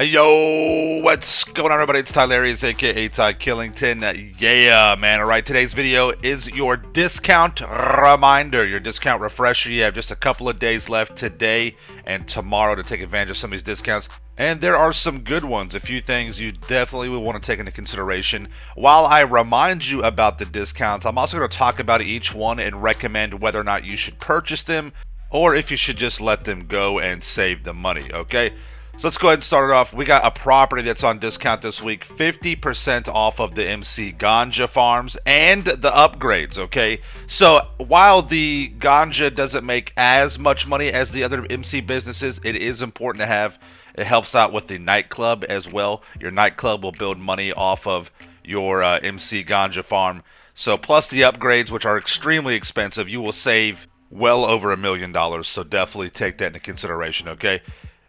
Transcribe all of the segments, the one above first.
Yo, what's going on, everybody? It's Tylarious, aka Ty Killington. Yeah, man. All right, today's video is your discount reminder, your discount refresher. You have just a couple of days left today and tomorrow to take advantage of some of these discounts. And there are some good ones, a few things you definitely will want to take into consideration. While I remind you about the discounts, I'm also going to talk about each one and recommend whether or not you should purchase them or if you should just let them go and save the money, okay? So let's go ahead and start it off. We got a property that's on discount this week, 50% off of the MC Ganja farms and the upgrades, okay? So while the Ganja doesn't make as much money as the other MC businesses, it is important to have. It helps out with the nightclub as well. Your nightclub will build money off of your MC Ganja farm. So plus the upgrades, which are extremely expensive, you will save well over $1 million. So definitely take that into consideration, okay?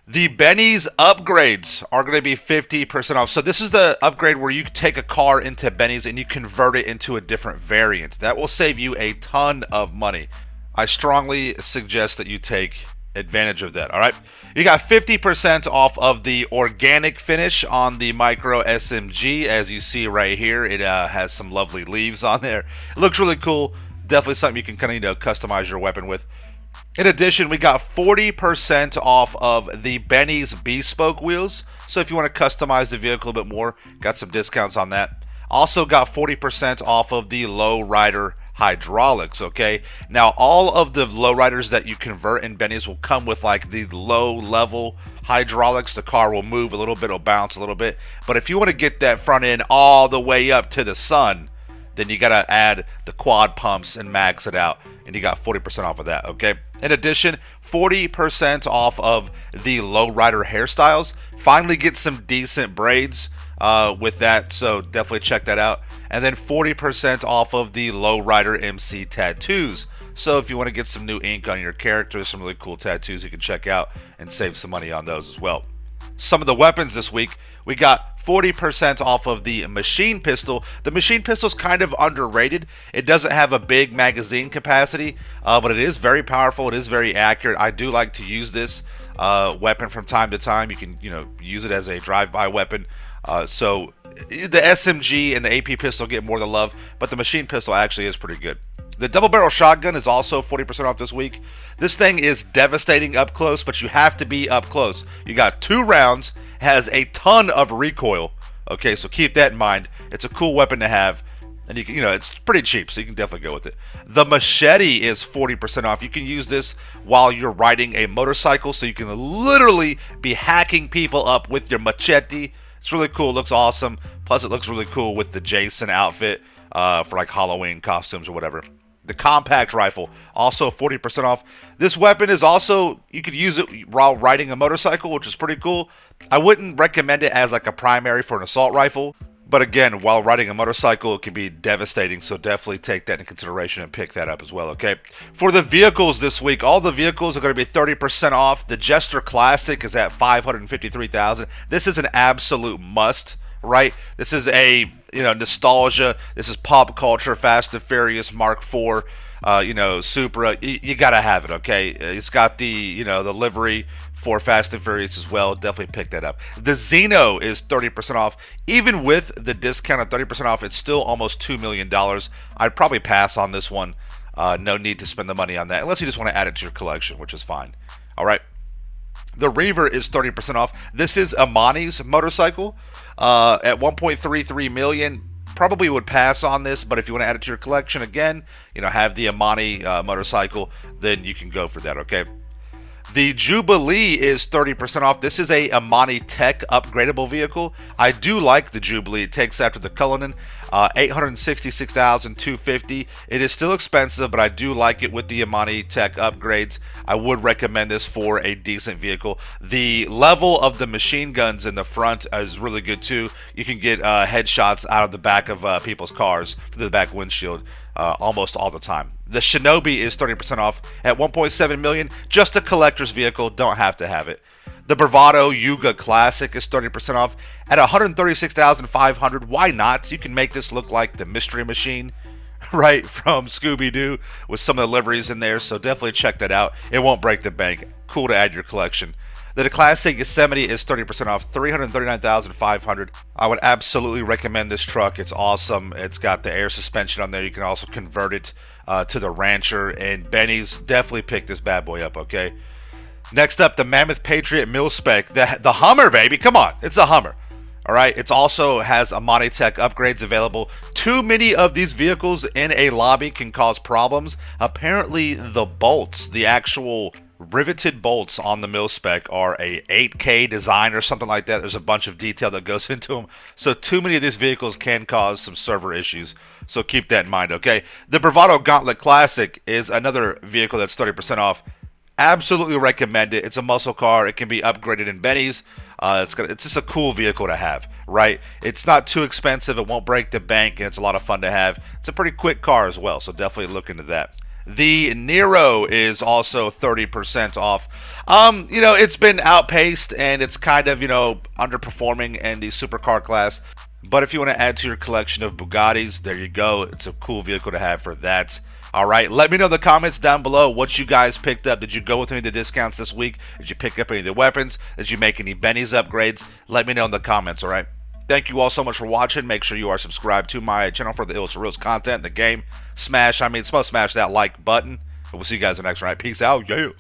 The Benny's upgrades are going to be 50% off. So this is the upgrade where you take a car into Benny's and you convert it into a different variant. That will save you a ton of money. I strongly suggest that you take advantage of that. All right. You got 50% off of the organic finish on the Micro SMG. As you see right here, it has some lovely leaves on there. It looks really cool. Definitely something you can kind of, customize your weapon with. In addition, we got 40% off of the Benny's Bespoke wheels. So if you want to customize the vehicle a bit more, got some discounts on that. Also got 40% off of the Lowrider hydraulics, okay? Now, all of the lowriders that you convert in Benny's will come with like the low level hydraulics. The car will move a little bit, it'll bounce a little bit. But if you want to get that front end all the way up to the sun, then you gotta add the quad pumps and max it out, and you got 40% off of that, okay? In addition, 40% off of the lowrider hairstyles. Finally get some decent braids with that, so definitely check that out. And then 40% off of the lowrider MC tattoos. So if you want to get some new ink on your character, some really cool tattoos you can check out and save some money on those as well. Some of the weapons this week, we got 40% off of the machine pistol. The machine pistol is kind of underrated. It doesn't have a big magazine capacity, but it is very powerful. It is very accurate. I do like to use this weapon from time to time. You can, use it as a drive-by weapon. So the SMG and the AP pistol get more than love, but the machine pistol actually is pretty good. The double barrel shotgun is also 40% off this week. This thing is devastating up close, but you have to be up close. You got 2 rounds, has a ton of recoil. Okay, so keep that in mind. It's a cool weapon to have, and you can, it's pretty cheap, so you can definitely go with it. The machete is 40% off. You can use this while you're riding a motorcycle, so you can literally be hacking people up with your machete. It's really cool, looks awesome. Plus, it looks really cool with the Jason outfit for like Halloween costumes or whatever. The compact rifle, also 40% off. This weapon is also, you could use it while riding a motorcycle, which is pretty cool. I wouldn't recommend it as like a primary for an assault rifle, but again, while riding a motorcycle, it can be devastating, so definitely take that into consideration and pick that up as well, okay? For the vehicles this week, all the vehicles are going to be 30% off. The Jester Classic is at $553,000. This is an absolute must, right? This is a nostalgia. This is pop culture. Fast and Furious Mark IV, Supra. You gotta have it, okay? It's got the the livery for Fast and Furious as well. Definitely pick that up. The Xeno is 30% off. Even with the discount of 30% off, it's still almost $2 million. I'd probably pass on this one. No need to spend the money on that unless you just want to add it to your collection, which is fine. All right. The Reaver is 30% off. This is Amani's motorcycle at $1.33 million. Probably would pass on this, but if you want to add it to your collection again, have the Amani motorcycle, then you can go for that, okay? The Jubilee is 30% off. This is a Amani Tech upgradable vehicle. I do like the Jubilee. It takes after the Cullinan, $866,250. It is still expensive, but I do like it with the Amani Tech upgrades. I would recommend this for a decent vehicle. The level of the machine guns in the front is really good too. You can get headshots out of the back of people's cars through the back windshield almost all the time. The Shinobi is 30% off at $1.7 million. Just a collector's vehicle, don't have to have it. The Bravado Yuga Classic is 30% off at $136,500. Why not? You can make this look like the Mystery Machine, right, from Scooby-Doo with some of the liveries in there, so definitely check that out. It won't break the bank. Cool to add your collection. The classic Yosemite is 30% off, $339,500. I would absolutely recommend this truck. It's awesome. It's got the air suspension on there. You can also convert it to the Rancher. And Benny's, definitely pick this bad boy up, okay? Next up, the Mammoth Patriot Mil Spec. The Hummer, baby. Come on. It's a Hummer. All right. It also has Amani Tech upgrades available. Too many of these vehicles in a lobby can cause problems. Apparently, the bolts, the actual riveted bolts on the Mil Spec, are a 8K design or something like that. There's a bunch of detail that goes into them. So too many of these vehicles can cause some server issues. So keep that in mind, okay? The Bravado Gauntlet Classic is another vehicle that's 30% off. Absolutely recommend it. It's a muscle car. It can be upgraded in Benny's. It's just a cool vehicle to have, right? It's not too expensive. It won't break the bank, and it's a lot of fun to have. It's a pretty quick car as well, so definitely look into that. The Nero is also 30% off. It's been outpaced, and it's kind of, underperforming in the supercar class. But if you want to add to your collection of Bugattis, there you go. It's a cool vehicle to have for that. All right, let me know in the comments down below what you guys picked up. Did you go with any of the discounts this week? Did you pick up any of the weapons? Did you make any Benny's upgrades? Let me know in the comments, all right? Thank you all so much for watching. Make sure you are subscribed to my channel for the illest reels content in the game. Smash that like button. And we'll see you guys in the next one. All right, peace out. Yeah.